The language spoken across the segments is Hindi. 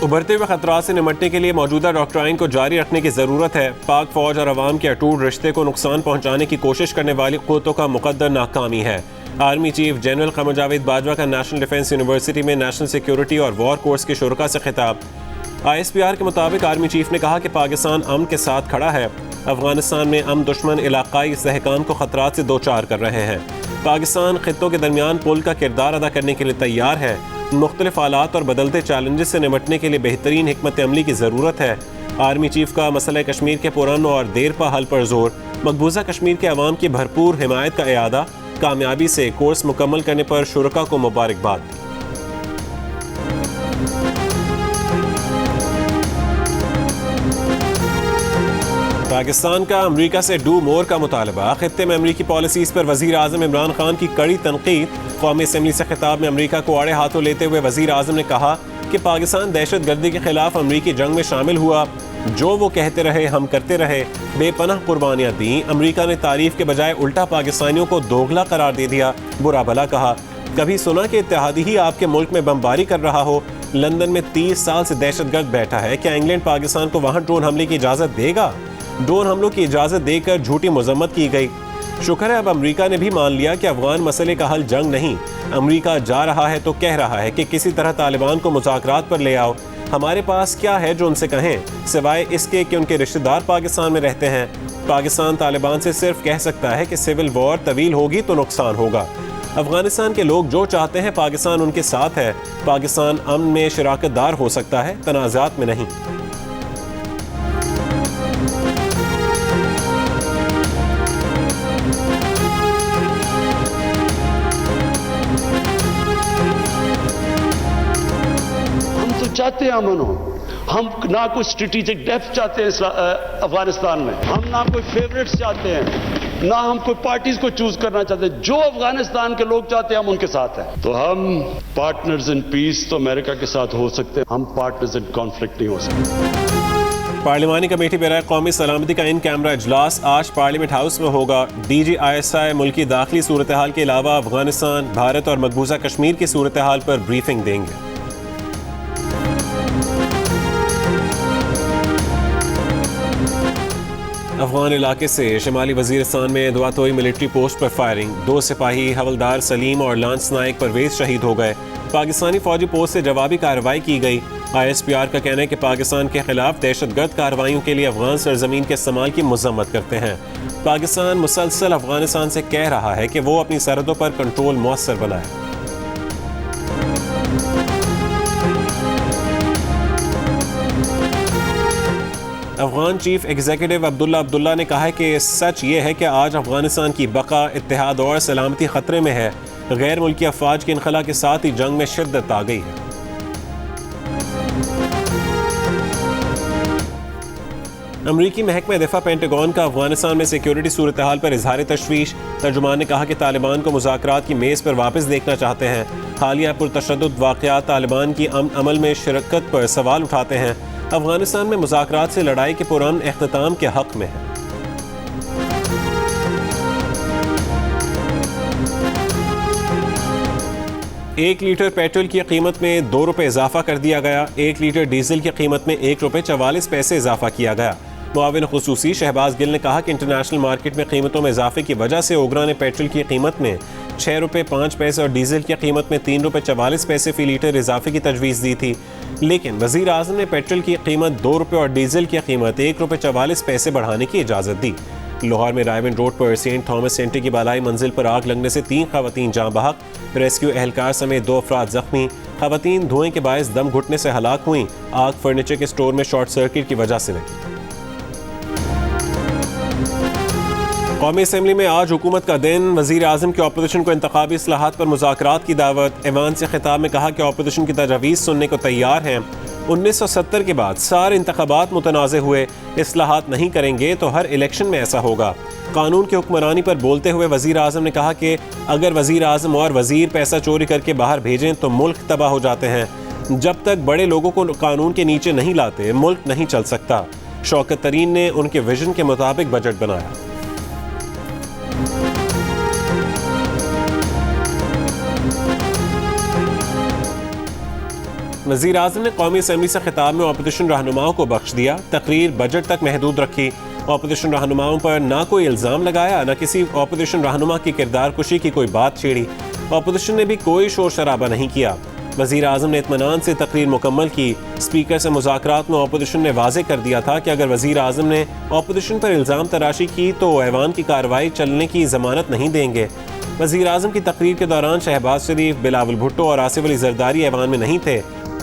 उभरते हुए खतरात से निपटने के लिए मौजूदा डॉक्ट्राइन को जारी रखने की ज़रूरत है। पाक फौज और अवाम के अटूट रिश्ते को नुकसान पहुँचाने की कोशिश करने वाली क़ुव्वतों का मुक़द्दर नाकामी है। आर्मी चीफ जनरल क़मर जावेद बाजवा का नेशनल डिफेंस यूनिवर्सिटी में नेशनल सिक्योरिटी और वॉर कोर्स के शुरका से खिताब। ISPR के मुताबिक आर्मी चीफ ने कहा कि पाकिस्तान अमन के साथ खड़ा है। अफगानिस्तान में दुश्मन इलाकाई इस्तेहकाम को खतरात से दो चार कर रहे हैं। पाकिस्तान खित्तों के दरमियान पुल का किरदार अदा करने के लिए तैयार है। मुख्तलिफ हालात और बदलते चैलेंजेस से निपटने के लिए बेहतरीन हिकमत अमली की ज़रूरत है। आर्मी चीफ का मसला कश्मीर के पुरअमन और देरपा हल पर जोर। मकबूजा कश्मीर के अवाम की भरपूर हिमायत का इयादा। कामयाबी से कोर्स मुकम्मल करने पर शुरका को मुबारकबाद दी। पाकिस्तान का अमरीका से डू मोर का मुतालबा। खित्ते में अमरीकी पॉलिसीज़ पर वज़ीर आज़म इमरान खान की कड़ी तनकीद। कौमी असम्बली से खिताब में अमरीका को आड़े हाथों लेते हुए वज़ीर आज़म ने कहा कि पाकिस्तान दहशत गर्दी के खिलाफ अमरीकी जंग में शामिल हुआ। जो वो कहते रहे हम करते रहे। बेपनाह कुर्बानियाँ दी। अमरीका ने तारीफ के बजाय उल्टा पाकिस्तानियों को दोगला करार दे दिया, बुरा भला कहा। कभी सुना कि इत्तेहादी ही आपके मुल्क में बमबारी कर रहा हो। लंदन में 30 साल से दहशतगर्द बैठा है। क्या इंग्लैंड पाकिस्तान को वहाँ ड्रोन हमले की इजाज़त देगा? ड्रोन हमलों की इजाज़त देकर झूठी मजम्मत की गई। शुक्र है अब अमरीका ने भी मान लिया कि अफगान मसले का हल जंग नहीं। अमरीका जा रहा है तो कह रहा है कि किसी तरह तालिबान को मुज़ाकरात पर ले आओ। हमारे पास क्या है जो उनसे कहें, सिवाय इसके कि उनके रिश्तेदार पाकिस्तान में रहते हैं। पाकिस्तान तालिबान से सिर्फ कह सकता है कि सिविल वॉर तवील होगी तो नुकसान होगा। अफगानिस्तान के लोग जो चाहते हैं पाकिस्तान उनके साथ है। पाकिस्तान अमन में शराकतदार हो सकता है, तनाज़ात में नहीं। चाहते हैं अमन हो। हम ना कोई स्ट्रेटेजिक डेप्थ चाहते हैं अफगानिस्तान में। हम ना कोई फेवरेट्स चाहते हैं, ना हम कोई पार्टीज को चूज करना चाहते। जो अफगानिस्तान के लोग चाहते हैं हम उनके साथ हैं। तो हम पार्टनर्स इन पीस तो अमेरिका के साथ हो सकते हैं, हम पार्टनर्स इन कॉन्फ्लिक्ट नहीं हो सकते। पार्लिमानी कमेटी बराए कौमी सलामती का इन कैमरा इजलास आज पार्लियामेंट हाउस में होगा। DGISI मुल्की दाखिली सूरत हाल के अलावा अफगानिस्तान, भारत और मकबूजा कश्मीर की सूरत हाल पर ब्रीफिंग देंगे। अफगान इलाके से शिमाली वजीरिस्तान में दुआतोई मिलिट्री पोस्ट पर फायरिंग। 2 सिपाही हवलदार सलीम और लांस नायक परवेज शहीद हो गए। पाकिस्तानी फौजी पोस्ट से जवाबी कार्रवाई की गई। ISPR का कहना है कि पाकिस्तान के खिलाफ दहशतगर्द कार्रवाइयों के लिए अफगान सरजमीन के इस्तेमाल की मजम्मत करते हैं। पाकिस्तान मुसलसल अफगानिस्तान से कह रहा है कि वो अपनी सरहदों पर कंट्रोल मौसर बनाए। अफगान चीफ एग्जीक्यूटिव अब्दुल्ला ने कहा है कि सच ये है कि आज अफगानिस्तान की बका, इत्तेहाद और सलामती खतरे में है। गैर मुल्की अफवाज के इनखला के साथ ही जंग में शिद्दत आ गई है। अमरीकी महकमा दिफा पेंटागन का अफगानिस्तान में सिक्योरिटी सूरत हाल पर इजहार तशवीश। तर्जुमान ने कहा कि तालिबान को मुज़ाकरात की मेज़ पर वापस देखना चाहते हैं। हालिया पुरतशद्दुद वाक़यात तालिबान की अमल में शिरकत पर सवाल उठाते हैं। अफगानिस्तान में मुज़ाकरात से लड़ाई के पुरान इख्तिताम के हक में है। एक लीटर पेट्रोल की कीमत में 2 रुपये इजाफा कर दिया गया। 1 लीटर डीजल की कीमत में 1 रुपये 44 पैसे इजाफा किया गया। मुआविन खुसूसी शहबाज गिल ने कहा कि इंटरनेशनल मार्केट में कीमतों में इजाफे की वजह से ओगरा ने पेट्रोल की कीमत में 6 रुपये 5 पैसे और डीजल की कीमत में 3 रुपये 44 पैसे फी लीटर इजाफे की तजवीज़ दी थी। लेकिन वज़ीर आज़म ने पेट्रोल की कीमत 2 रुपये और डीजल की कीमत 1 रुपये 44 पैसे बढ़ाने की इजाज़त दी। लाहौर में रायविंड रोड पर सेंट थॉमस सेंटर की बालाई मंजिल पर आग लगने से 3 खवातीन जाँ बहक। रेस्क्यू एहलकार समेत 2 अफराद जख्मी। खवातीन धुएं के बायस दम घुटने से हलाक हुई। आग फर्नीचर के स्टोर में शॉर्ट सर्किट की वजह से लगी। कौमी असम्बली में आज हुकूमत का दिन। वज़ीर आज़म की अपोजिशन को इंतखाबी इस्लाहात पर मुज़ाकरात की दावत। ऐवान से खिताब में कहा कि अपोजिशन की तजावीज़ सुनने को तैयार हैं। 1970 के बाद सारे इंतखाबात मुतनाज़े हुए। इस्लाहात नहीं करेंगे तो हर इलेक्शन में ऐसा होगा। कानून की हुक्मरानी पर बोलते हुए वज़ीर आज़म ने कहा कि अगर वज़ीर आज़म और वज़ीर पैसा चोरी करके बाहर भेजें तो मुल्क तबाह हो जाते हैं। जब तक बड़े लोगों को कानून के नीचे नहीं लाते मुल्क नहीं चल सकता। शौकत तरीन ने उनके विजन के मुताबिक बजट बनाया। वज़ीर आज़म ने कौमी असम्बली से खिताब में अपोजिशन रहनुमाओं को बख्श दिया। तकरीर बजट तक महदूद रखी। अपोजिशन रहनुमाओं पर ना कोई इल्ज़ाम लगाया, न किसी अपोजिशन रहनुमा की किरदार कुशी की कोई बात छेड़ी। अपोजिशन ने भी कोई शोर शराबा नहीं किया। वज़ीर आज़म ने इत्मीनान से तकरीर मुकम्मल की। स्पीकर से मुज़ाकरात में अपोजिशन ने वाज़े कर दिया था कि अगर वज़ीर आज़म ने अपोजिशन पर इल्ज़ाम तराशी की तो ऐवान की कार्रवाई चलने की ज़मानत नहीं देंगे। वज़ीर आज़म की तकरीर के दौरान शहबाज शरीफ, बिलावल भुट्टो और आसिफ अली जरदारी ऐवान में नहीं थे।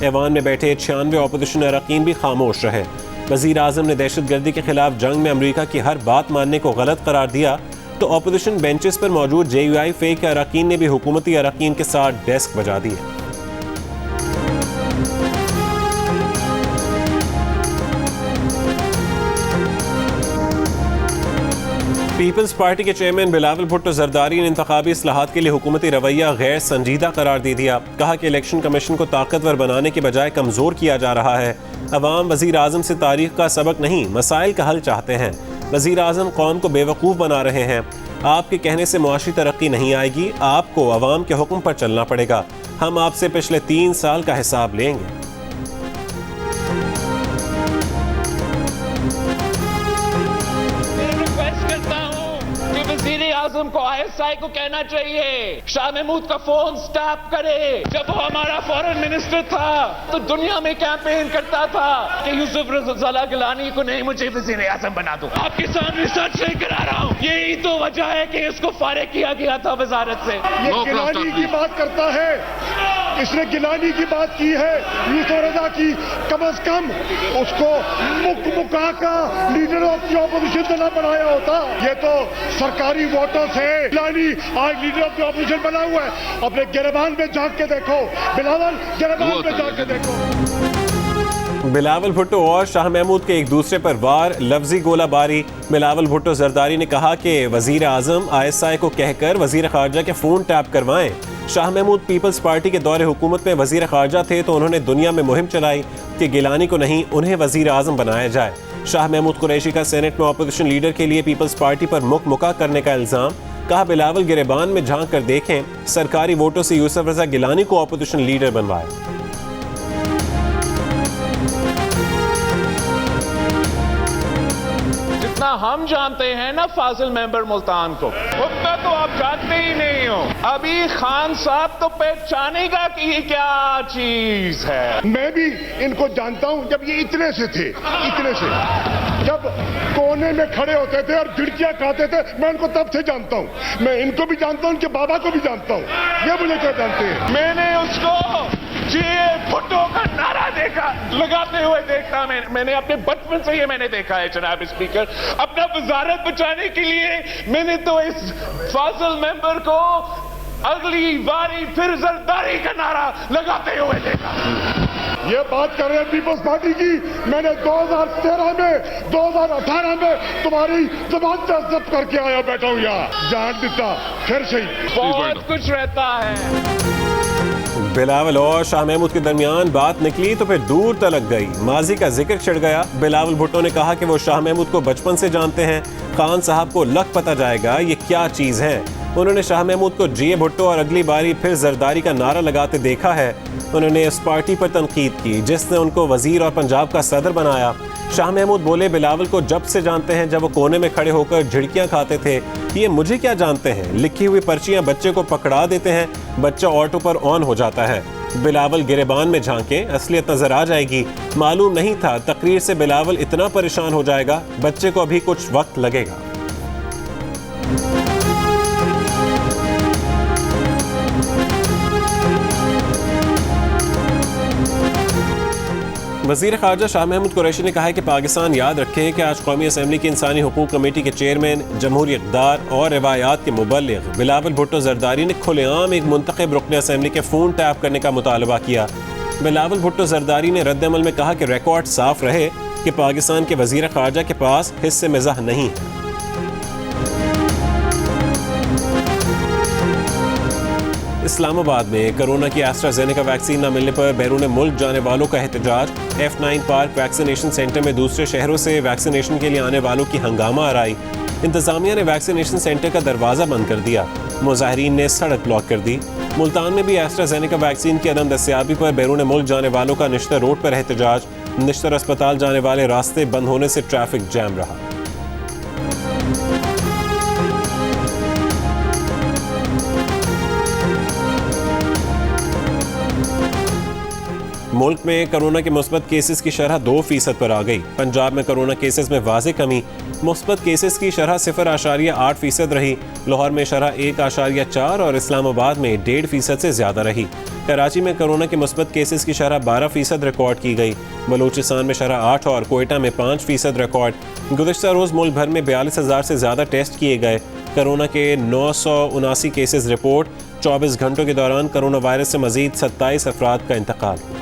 ऐवान में बैठे 96 अपोजिशन अरकान भी खामोश रहे। वज़ीर आज़म ने दहशत गर्दी के खिलाफ जंग में अमरीका की हर बात मानने को गलत करार दिया तो अपोजिशन बेंचेस पर मौजूद JUI फ़े के अरकान ने भी हुकूमती अरकान के साथ डेस्क बजा दिए। पीपल्स पार्टी के चेयरमैन बिलावल भुट्टो जरदारी ने इंतखाबी इस्लाहात के लिए हुकूमती रवैया गैर संजीदा करार दे दिया। कहा कि इलेक्शन कमीशन को ताकतवर बनाने के बजाय कमज़ोर किया जा रहा है। अवाम वज़ीर आज़म से तारीख का सबक नहीं, मसाइल का हल चाहते हैं। वज़ीर आज़म कौम को बेवकूफ़ बना रहे हैं। आपके कहने से मुआशी तरक्की नहीं आएगी, आपको अवाम के हुक्म पर चलना पड़ेगा। हम आपसे पिछले 3 साल का हिसाब लेंगे। आज़म को ISI को कहना चाहिए शाह महमूद का फोन स्टॉप करे। जब वो हमारा फॉरेन मिनिस्टर था तो दुनिया में कैंपेन करता था कि यूसुफ रज़ा गिलानी को नहीं, मुझे वज़ीर आज़म बना दो। आपके सामने सच नहीं करा रहा हूँ। यही तो वजह है कि इसको फारिग किया गया था वजारत से। ये गिलानी की बात करता है, इसने गिलानी की बात की है, यूसुफ रज़ा की। कम अज कम उसको मुका का लीडर ऑफ द ऑपोजिशन तो ना बनाया होता। ये तो सरकारी वोटर्स है। गिलानी आज लीडर ऑफ द ऑपोजिशन बना हुआ है। अपने गिरबान में झांक के देखो, बिलावल गिरबान में झांक के देखो। बिलावल भुट्टो और शाह महमूद के एक दूसरे पर वार, लफ्जी गोलाबारी। बिलावल भुट्टो जरदारी ने कहा कि वज़ीर आज़म ISI को कहकर वज़ीर ख़ारजा के फ़ोन टैप करवाएं। शाह महमूद पीपल्स पार्टी के दौरे हुकूमत में वज़ीर ख़ारजा थे तो उन्होंने दुनिया में मुहिम चलाई कि गिलानी को नहीं, उन्हें वज़ीर आज़म बनाया जाए। शाह महमूद कुरैशी का सेनेट में अपोजिशन लीडर के लिए पीपल्स पार्टी पर मुका करने का इल्ज़ाम। कहा बिलावल गिरबान में झांक कर देखें, सरकारी वोटों से यूसुफ रज़ा गिलानी को अपोजिशन लीडर बनवाया। जितना हम जानते हैं ना फाजिल मेंबर मुल्तान को, उतना तो आप जानते ही नहीं हो। अभी खान साहब तो पहचानेगा कि ये क्या चीज है। मैं भी इनको जानता हूं, जब ये इतने से थे, इतने से जब कोने में खड़े होते थे और झिड़कियां खाते थे, मैं इनको तब से जानता हूं। मैं इनको भी जानता हूं, इनके बाबा को भी जानता हूं। ये मुझे क्या जानते हैं। मैंने उसको भुट्टो का नारा देखा, लगाते हुए देखा। मैंने अपने बचपन से ये मैंने देखा है जनाब स्पीकर। अपना वजारत बचाने के लिए मैंने तो इस फाजिल मेंबर को अगली बारी फिर जरदारी का नारा लगाते हुए देखा। ये बात कर रहे हैं पीपल्स पार्टी की। मैंने 2013 में 2018 में तुम्हारी जबान जब्त करके आया, बैठा हूं यहाँ। जान देता फिर सही बहुत कुछ रहता है। बिलावल और शाह महमूद के दरमियान बात निकली तो फिर दूर तलक गई। माजी का जिक्र छिड़ गया। बिलावल भुट्टो ने कहा कि वो शाह महमूद को बचपन से जानते हैं। खान साहब को लग पता जाएगा ये क्या चीज़ है। उन्होंने शाह महमूद को GA भुट्टो और अगली बारी फिर जरदारी का नारा लगाते देखा है। उन्होंने इस पार्टी पर तनकीद की जिसने उनको वजीर और पंजाब का सदर बनाया। शाह महमूद बोले बिलावल को जब से जानते हैं, जब वो कोने में खड़े होकर झिड़कियां खाते थे। ये मुझे क्या जानते हैं, लिखी हुई पर्चियां बच्चे को पकड़ा देते हैं, बच्चा ऑटो पर ऑन हो जाता है। बिलावल गिरेबान में झांके, असलियत नजर आ जाएगी। मालूम नहीं था तकरीर से बिलावल इतना परेशान हो जाएगा। बच्चे को अभी कुछ वक्त लगेगा। वज़ीर ख़ारजा शाह महमूद कुरैशी ने कहा है कि पाकिस्तान याद रखे कि आज कौमी असम्बली की इंसानी हुकूक कमेटी के चेयरमैन, जमहूरी इक़्तिदार और रिवायात के मुबल्लिग़ बिलावल भुट्टो जरदारी ने खुलेआम एक मुंतखब रुकन असम्बली के फ़ोन टैप करने का मुतालबा किया। बिलावल भुट्टो जरदारी ने रद्द-ए-अमल में कहा कि रिकॉर्ड साफ रहे कि पाकिस्तान के वज़ीर ख़ारजा के पास हिस्से मिज़ाह नहीं है। इस्लामाबाद में कोरोना की एस्ट्राज़ेनेका वैक्सीन न मिलने पर बैरून मुल्क जाने वालों का एहतजाज। F9 पार्क वैक्सीनेशन सेंटर में दूसरे शहरों से वैक्सीनेशन के लिए आने वालों की हंगामा आराई। इंतजामिया ने वैक्सीनेशन सेंटर का दरवाज़ा बंद कर दिया। मुजाहिरीन ने सड़क ब्लॉक कर दी। मुल्तान में भी एस्ट्राजेनेका वैक्सीन की अदम दस्तयाबी पर बैरून मुल्क जाने वालों का निश्तर रोड पर एहतजाज। निश्तर अस्पताल जाने वाले रास्ते बंद होने से ट्रैफिक जैम रहा। मुल्क में कोरोना के मुस्बत केसेस की शरह 2% पर आ गई। पंजाब में कोरोना केसेस में वाज़ेह कमी, मुस्बत केसेस की शरह 0.8% रही। लाहौर में शरह 1.4 और इस्लामाबाद में 1.5% से ज़्यादा रही। कराची में कोरोना के मुस्बत केसेस की शरह 12% रिकॉर्ड की गई। बलूचिस्तान में शरह 8 और कोयटा में 5% रिकॉर्ड। गुज़िश्ता रोज़ मुल्क भर में 42,000 से ज़्यादा टेस्ट किए गए। कोरोना के 979 केसेस रिपोर्ट। 24 घंटों के दौरान कोरोना वायरस से मज़ीद 27 अफराद का इंतकाल हुआ।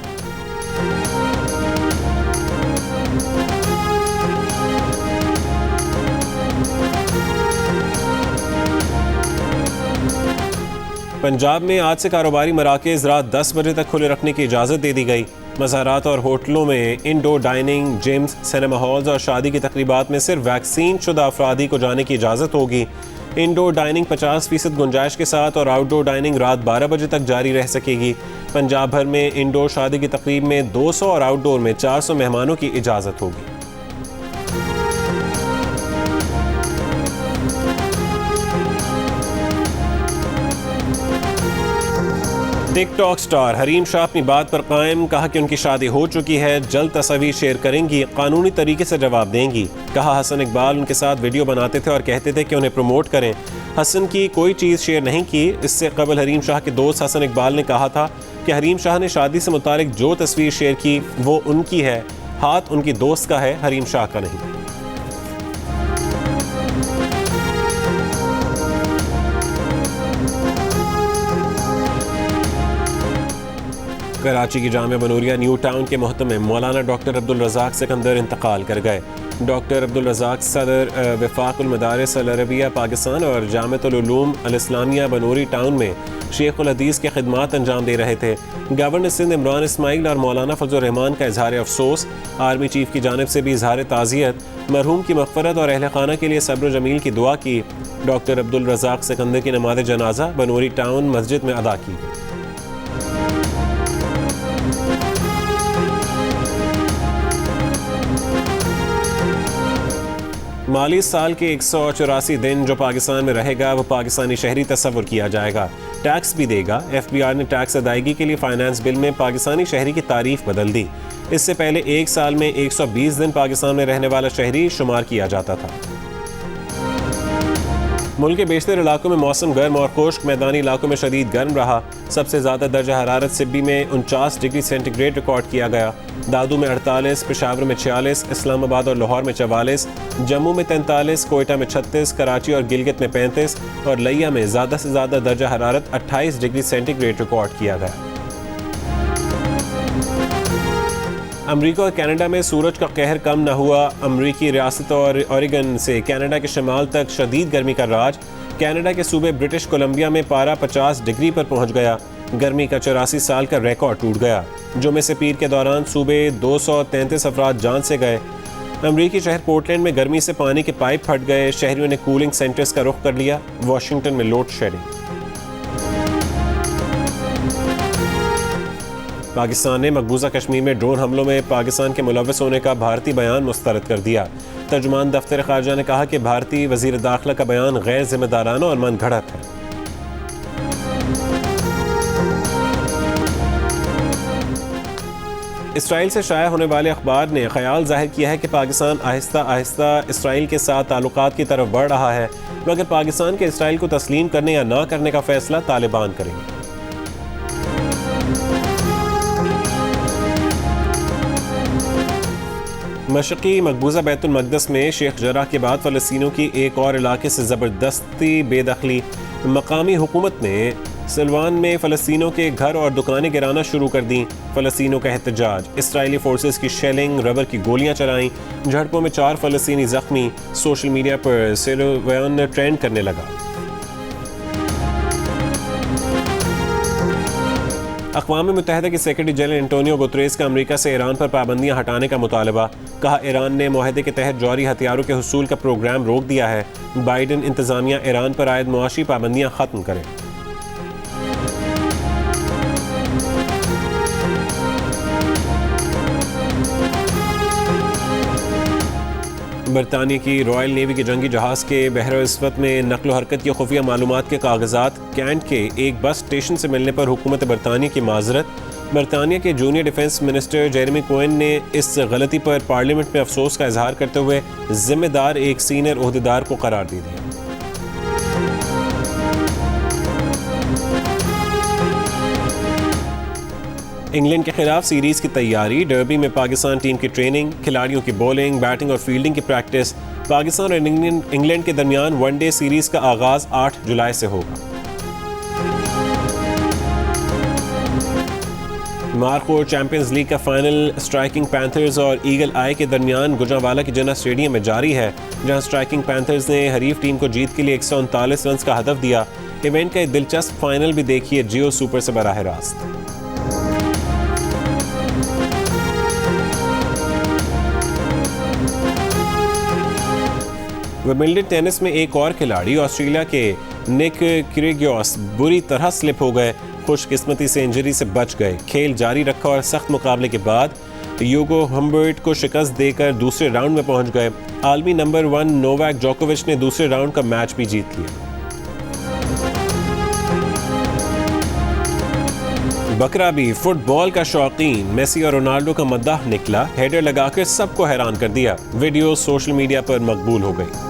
पंजाब में आज से कारोबारी मराकज़ रात 10 बजे तक खुले रखने की इजाज़त दे दी गई। मज़ारात और होटलों में indoor dining, gyms, cinema halls और शादी की तकरीबात में सिर्फ वैक्सीन शुदा अफरादी को जाने की इजाज़त होगी। इंडोर डाइनिंग 50% गुंजाइश के साथ और आउटडोर डाइनिंग रात 12 बजे तक जारी रह सकेगी। पंजाब भर में इंडोर शादी की तकरीब में 200 और आउटडोर में 400 मेहमानों की इजाज़त होगी। टिकटॉक स्टार हरीम शाह अपनी बात पर कायम, कहा कि उनकी शादी हो चुकी है, जल्द तस्वीर शेयर करेंगी, कानूनी तरीके से जवाब देंगी। कहा हसन इकबाल उनके साथ वीडियो बनाते थे और कहते थे कि उन्हें प्रमोट करें। हसन की कोई चीज़ शेयर नहीं की। इससे कबल हरीम शाह के दोस्त हसन इकबाल ने कहा था कि हरीम शाह ने शादी से मुतालिक जो तस्वीर शेयर की वो उनकी है, हाथ उनकी दोस्त का है, हरीम शाह का नहीं। कराची की जामिया बनूरिया न्यू टाउन के मोहतमिम मौलाना डॉक्टर अब्दुल रज़ाक सिकंदर इंतकाल कर गए। डॉक्टर अब्दुल रज़ाक सदर वफाकुल मदारिस अल अरबिया पाकिस्तान और जामिअतुल उलूम अल इस्लामिया बनूरी टाउन में शेखुल हदीस के खिदमात अंजाम दे रहे थे। गवर्नर सिंध इमरान इस्माइल और मौलाना फजलुर रहमान का इजहार अफसोस। आर्मी चीफ की जानिब से भी इजहार ताज़ियत। मरहूम की मग़फ़रत और अहल खाना के लिए सब्र जमील की दुआ की। डॉक्टर अब्दुल रज़ाक सिकंदर की नमाज़ जनाजा बनूरी टाउन मस्जिद में अदा की गई। माली साल के 184 दिन जो पाकिस्तान में रहेगा वो पाकिस्तानी शहरी तस्वुर किया जाएगा। टैक्स भी देगा। FBI ने टैक्स अदायगी के लिए फाइनेंस बिल में पाकिस्तानी शहरी की तारीफ बदल दी। इससे पहले एक साल में 120 दिन पाकिस्तान में रहने वाला शहरी शुमार किया जाता था। मुल्क के बेशतर इलाकों में मौसम गर्म और खुश्क, मैदानी इलाकों में शदीद गर्म रहा। सबसे ज़्यादा दर्जा हरारत सिब्बी में 49 डिग्री सेंटीग्रेड रिकॉर्ड किया गया। दादू में 48, पेशावर में 46, इस्लामाबाद और लाहौर में 44, जम्मू में 43, कोयटा में 36, कराची और गिलगित में 35 और लिया में ज़्यादा से ज़्यादा दर्जा हरारत 28 डिग्री सेंटीग्रेड रिकॉर्ड किया गया। अमरीका और कनाडा में सूरज का कहर कम न हुआ। अमरीकी रियासत और ओरेगन से कनाडा के शमाल तक शदीद गर्मी का राज। कनाडा के सूबे ब्रिटिश कोलंबिया में पारा 50 डिग्री पर पहुंच गया। गर्मी का 84 साल का रिकॉर्ड टूट गया। जुमे से पीर के दौरान सूबे 233 अफराद जान से गए। अमरीकी शहर पोर्टलैंड में गर्मी से पानी के पाइप फट गए। शहरियों ने कूलिंग सेंटर्स का रुख कर लिया। वाशिंगटन में लोड शेडिंग। पाकिस्तान ने मकबूजा कश्मीर में ड्रोन हमलों में पाकिस्तान के मुलव्वस होने का भारतीय बयान मुस्तरद कर दिया। तर्जुमान दफ्तर ख़ारजा ने कहा कि भारतीय वज़ीर दाखिला का बयान गैर जिम्मेदाराना और मन घड़त है। इसराइल से शाया होने वाले अखबार ने ख्याल जाहिर किया है कि पाकिस्तान आहिस्ता आहिस्ता इसराइल के साथ ताल्लुकात की तरफ बढ़ रहा है, मगर पाकिस्तान के इसराइल को तस्लीम करने या ना करने का फैसला तालिबान करेंगे। मशक़ी मकबूजा बैतुल मक़दस में शेख जराह के बाद फ़लस्तीनियों की एक और इलाके से ज़बरदस्ती बेदखली। मकामी हुकूमत ने सिलवान में फ़लस्तीनियों के घर और दुकानें गिराना शुरू कर दी। फ़लस्तीनियों का एहतजाज। इसराइली फोर्सेस की शेलिंग, रबर की गोलियां चलाईं। झड़पों में 4 फ़लस्तीनी ज़ख्मी। सोशल मीडिया पर सिलवान ट्रेंड करने लगा। अक़वाम मुत्तहिदा के सेक्रेटरी जनरल एंटोनियो गुतरेस का अमेरिका से ईरान पर पाबंदियां हटाने का मुतालबा। कहा, ईरान ने मुआहदे के तहत जौहरी हथियारों के हुसूल का प्रोग्राम रोक दिया है। बाइडन इंतजामिया ईरान पर आयद मुआशी पाबंदियां खत्म करें। बरतानिया की रॉयल नेवी के जंगी जहाज़ के बहर-ए-अस्वद में नकलो हरकत की खुफिया मालूमात के कागजात कैंट के एक बस स्टेशन से मिलने पर हुकूमत बरतानिया की माजरत। बरतानिया के junior defence minister Jeremy Koen ने इस गलती पर पार्लियामेंट में अफसोस का इजहार करते हुए जिम्मेदार एक सीनियर ओहदेदार को करार दे दिया। इंग्लैंड के खिलाफ सीरीज की तैयारी, डर्बी में पाकिस्तान टीम की ट्रेनिंग, खिलाड़ियों की बॉलिंग, बैटिंग और फील्डिंग की प्रैक्टिस। पाकिस्तान और इंग्लैंड के दरमियान वनडे सीरीज का आगाज 8 जुलाई से होगा। मार्को चैंपियंस लीग का फाइनल स्ट्राइकिंग पैंथर्स और ईगल आई के दरमियान गुजरांवाला की जिन्ना स्टेडियम में जारी है, जहां स्ट्राइकिंग पैंथर्स ने हरीफ टीम को जीत के लिए 139 रन का हदफ दिया। इवेंट का एक दिलचस्प फाइनल भी देखिए जियो सुपर से बराह रास्त। विंबलडन टेनिस में एक और खिलाड़ी ऑस्ट्रेलिया के निक किर्गियोस बुरी तरह स्लिप हो गए। खुशकिस्मती से इंजरी से बच गए। खेल जारी रखा और सख्त मुकाबले के बाद यूगो हम्बर्ट को शिकस्त देकर दूसरे राउंड में पहुंच गए। आलमी नंबर 1 नोवाक जोकोविच ने दूसरे राउंड का मैच भी जीत लिया। बकरा भी फुटबॉल का शौकीन मेसी और रोनाल्डो का मद्दाह निकला। हेडर लगाकर सबको हैरान कर दिया। वीडियो सोशल मीडिया पर मकबूल हो गई।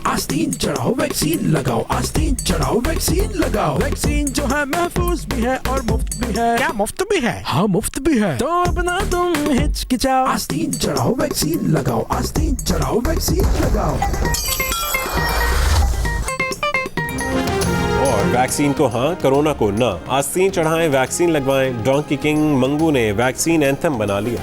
आस्तीन चढ़ाओ वैक्सीन लगाओ, आस्तीन चढ़ाओ वैक्सीन लगाओ। वैक्सीन जो है महफूज भी है और मुफ्त भी है। क्या मुफ्त भी है? हाँ मुफ्त भी है। तो अपना तुम हिचकिचाओ, आस्तीन चढ़ाओ वैक्सीन लगाओ, आस्तीन चढ़ाओ वैक्सीन लगाओ। और वैक्सीन को हाँ, कोरोना को ना। आस्तीन चढ़ाएं, वैक्सीन लगवाएं। डोंकी किंग मंगू ने वैक्सीन एंथम बना लिया।